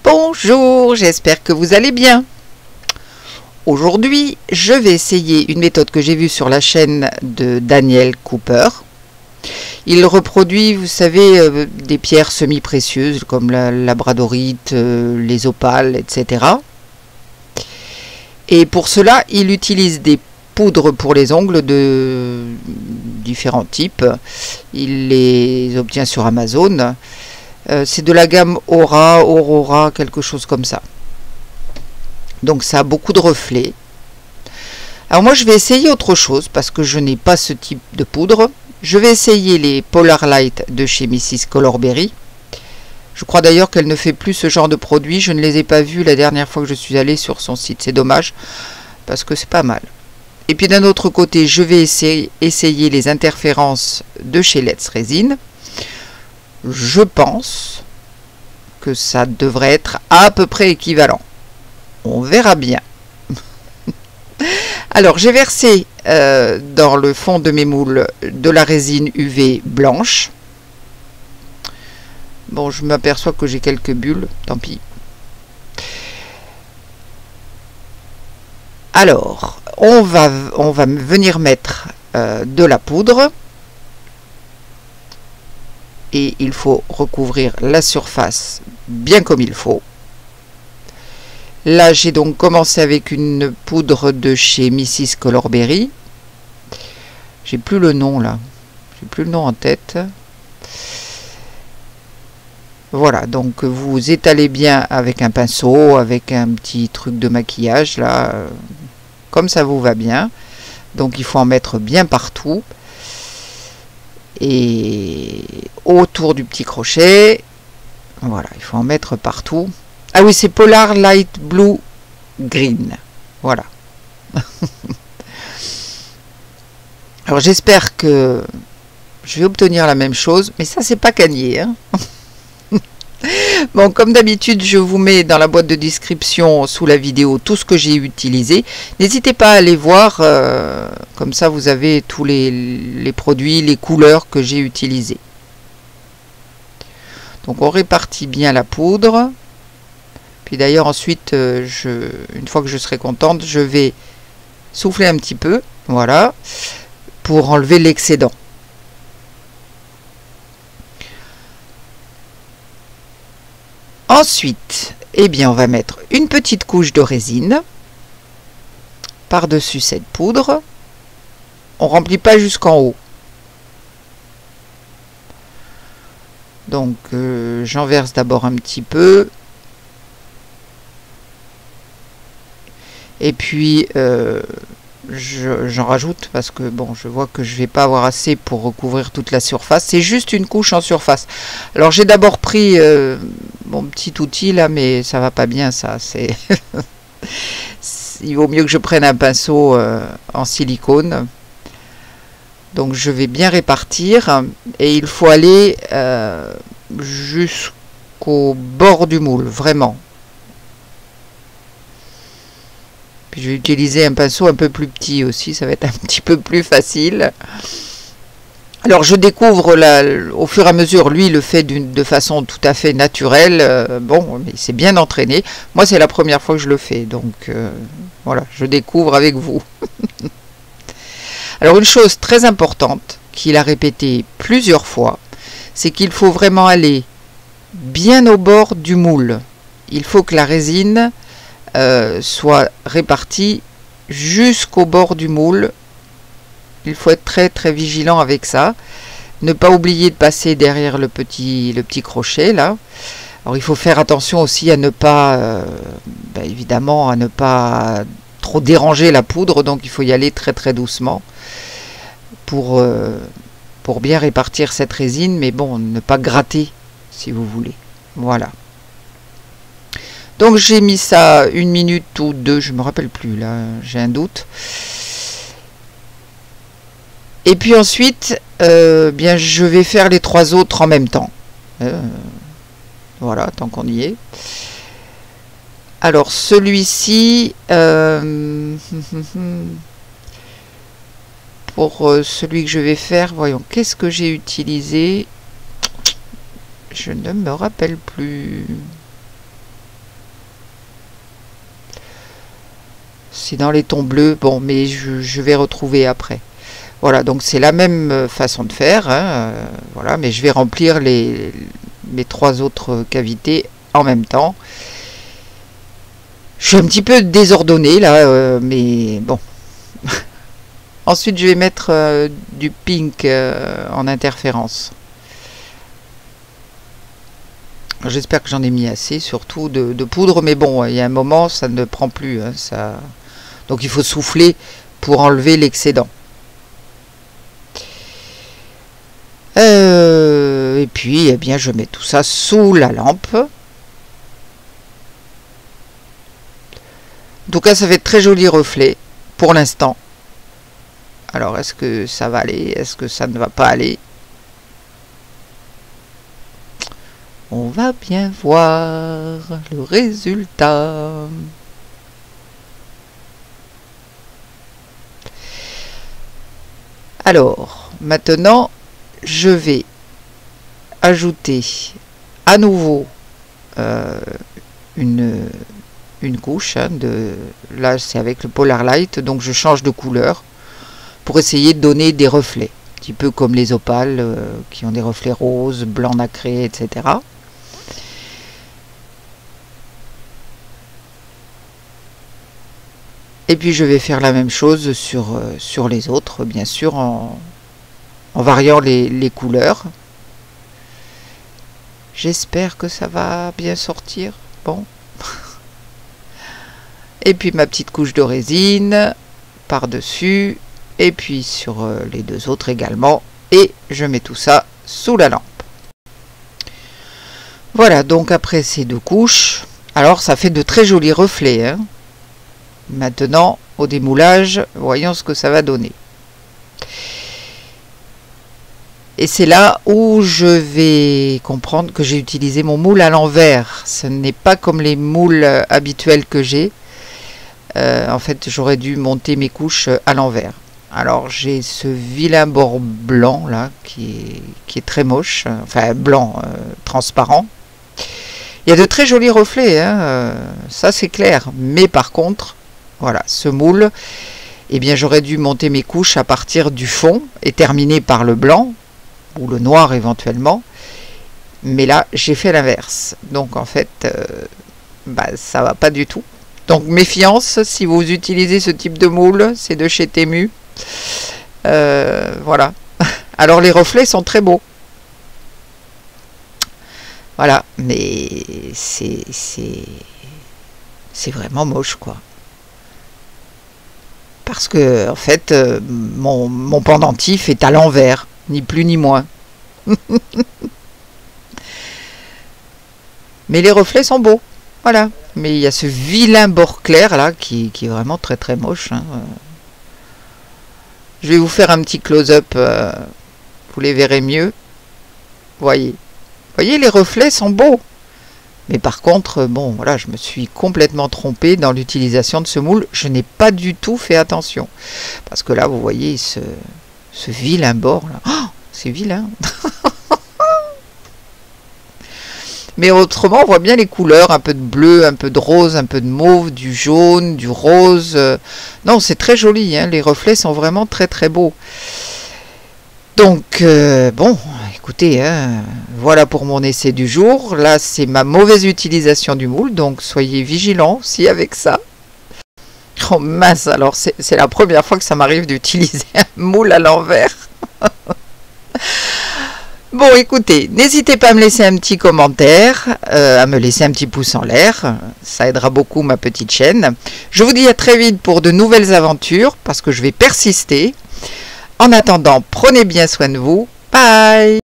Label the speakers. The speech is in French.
Speaker 1: Bonjour, j'espère que vous allez bien. Aujourd'hui, je vais essayer une méthode que j'ai vue sur la chaîne de Daniel Cooper. Il reproduit, vous savez, des pierres semi-précieuses comme la labradorite, les opales, etc. Et pour cela, il utilise des poudres pour les ongles de différents types. Il les obtient sur Amazon. C'est de la gamme Aura, Aurora, quelque chose comme ça. Donc ça a beaucoup de reflets. Alors moi je vais essayer autre chose parce que je n'ai pas ce type de poudre. Je vais essayer les Polar Light de chez Mrs Colorberry. Je crois d'ailleurs qu'elle ne fait plus ce genre de produits. Je ne les ai pas vus la dernière fois que je suis allée sur son site. C'est dommage parce que c'est pas mal. Et puis d'un autre côté, je vais essayer les interférences de chez Let's Resin. Je pense que ça devrait être à peu près équivalent. On verra bien. Alors, j'ai versé dans le fond de mes moules de la résine UV blanche. Bon, je m'aperçois que j'ai quelques bulles, tant pis. Alors, on va venir mettre de la poudre. Et il faut recouvrir la surface bien comme il faut. Là, j'ai donc commencé avec une poudre de chez Mrs Colorberry. J'ai plus le nom là. J'ai plus le nom en tête. Voilà, donc vous étalez bien avec un pinceau, avec un petit truc de maquillage là, comme ça vous va bien. Donc il faut en mettre bien partout. Et autour du petit crochet, voilà, il faut en mettre partout. Ah oui, c'est Polar Light Blue Green, voilà. Alors j'espère que je vais obtenir la même chose, mais ça c'est pas gagné, hein. Bon, comme d'habitude, je vous mets dans la boîte de description sous la vidéo tout ce que j'ai utilisé. N'hésitez pas à aller voir, comme ça vous avez tous les produits, les couleurs que j'ai utilisées. Donc on répartit bien la poudre. Puis d'ailleurs ensuite, une fois que je serai contente, je vais souffler un petit peu, voilà, pour enlever l'excédent. Ensuite, eh bien, on va mettre une petite couche de résine par-dessus cette poudre. On ne remplit pas jusqu'en haut. Donc, j'en verse d'abord un petit peu. Et puis, j'en rajoute parce que bon, je vois que je vais pas avoir assez pour recouvrir toute la surface. C'est juste une couche en surface. Alors, j'ai d'abord pris mon petit outil là, mais ça va pas bien ça. C'est il vaut mieux que je prenne un pinceau en silicone. Donc je vais bien répartir et il faut aller jusqu'au bord du moule, vraiment. Puis je vais utiliser un pinceau un peu plus petit aussi, ça va être un petit peu plus facile. Alors je découvre au fur et à mesure, lui le fait de façon tout à fait naturelle, bon, mais c'est bien entraîné. Moi c'est la première fois que je le fais, donc voilà, je découvre avec vous. Alors une chose très importante, qu'il a répété plusieurs fois, c'est qu'il faut vraiment aller bien au bord du moule. Il faut que la résine soit répartie jusqu'au bord du moule. Il faut être très très vigilant avec ça. Ne pas oublier de passer derrière le petit crochet là. Alors il faut faire attention aussi à ne pas, évidemment, à ne pas trop déranger la poudre. Donc il faut y aller très très doucement pour bien répartir cette résine. Mais bon, ne pas gratter si vous voulez. Voilà. Donc j'ai mis ça 1 minute ou 2, je me rappelle plus là, j'ai un doute. Et puis ensuite, bien je vais faire les 3 autres en même temps. Voilà, tant qu'on y est. Alors celui-ci, pour celui que je vais faire, voyons, qu'est-ce que j'ai utilisé? Je ne me rappelle plus. C'est dans les tons bleus. Bon, mais je vais retrouver après. Voilà, donc c'est la même façon de faire. Hein, voilà, mais je vais remplir mes 3 autres cavités en même temps. Je suis un petit peu désordonné là, mais bon. Ensuite, je vais mettre du pink en interférence. J'espère que j'en ai mis assez, surtout de poudre, mais bon, il y a un moment, ça ne prend plus. Hein, ça... Donc il faut souffler pour enlever l'excédent. Et puis, eh bien, je mets tout ça sous la lampe. En tout cas, ça fait de très jolis reflets pour l'instant. Alors, est-ce que ça va aller? Est-ce que ça ne va pas aller? On va bien voir le résultat. Alors, maintenant, je vais ajouter à nouveau une couche. Hein, là, c'est avec le Polar Light, donc je change de couleur pour essayer de donner des reflets. Un petit peu comme les opales qui ont des reflets roses, blancs nacrés, etc. Et puis je vais faire la même chose sur les autres, bien sûr, en variant les couleurs. J'espère que ça va bien sortir. Bon. Et puis ma petite couche de résine par-dessus. Et puis sur les 2 autres également. Et je mets tout ça sous la lampe. Voilà, donc après ces 2 couches, alors ça fait de très jolis reflets. Hein. Maintenant, au démoulage, voyons ce que ça va donner. Et c'est là où je vais comprendre que j'ai utilisé mon moule à l'envers. Ce n'est pas comme les moules habituels que j'ai. En fait, j'aurais dû monter mes couches à l'envers. Alors, j'ai ce vilain bord blanc là, qui est très moche. Enfin, blanc, transparent. Il y a de très jolis reflets, hein, ça c'est clair. Mais par contre, voilà, ce moule, eh bien j'aurais dû monter mes couches à partir du fond et terminer par le blanc ou le noir éventuellement. Mais là, j'ai fait l'inverse. Donc en fait, ça va pas du tout. Donc méfiance, si vous utilisez ce type de moule, c'est de chez Temu. Voilà. Alors les reflets sont très beaux. Voilà, mais c'est vraiment moche, quoi. Parce que, en fait, mon pendentif est à l'envers, ni plus ni moins. Mais les reflets sont beaux, voilà. Mais il y a ce vilain bord clair, là, qui est vraiment très très moche. Hein. Je vais vous faire un petit close-up, vous les verrez mieux. Voyez. Voyez, les reflets sont beaux. Mais par contre, bon, voilà, je me suis complètement trompée dans l'utilisation de ce moule. Je n'ai pas du tout fait attention. Parce que là, vous voyez ce vilain bord. Là. Oh, c'est vilain. Mais autrement, on voit bien les couleurs. Un peu de bleu, un peu de rose, un peu de mauve, du jaune, du rose. Non, c'est très joli. Hein. Les reflets sont vraiment très très beaux. Donc, bon, écoutez, hein, voilà pour mon essai du jour. Là, c'est ma mauvaise utilisation du moule, donc soyez vigilants aussi avec ça. Oh mince, alors c'est la première fois que ça m'arrive d'utiliser un moule à l'envers. Bon, écoutez, n'hésitez pas à me laisser un petit commentaire, à me laisser un petit pouce en l'air. Ça aidera beaucoup ma petite chaîne. Je vous dis à très vite pour de nouvelles aventures, parce que je vais persister. En attendant, prenez bien soin de vous. Bye!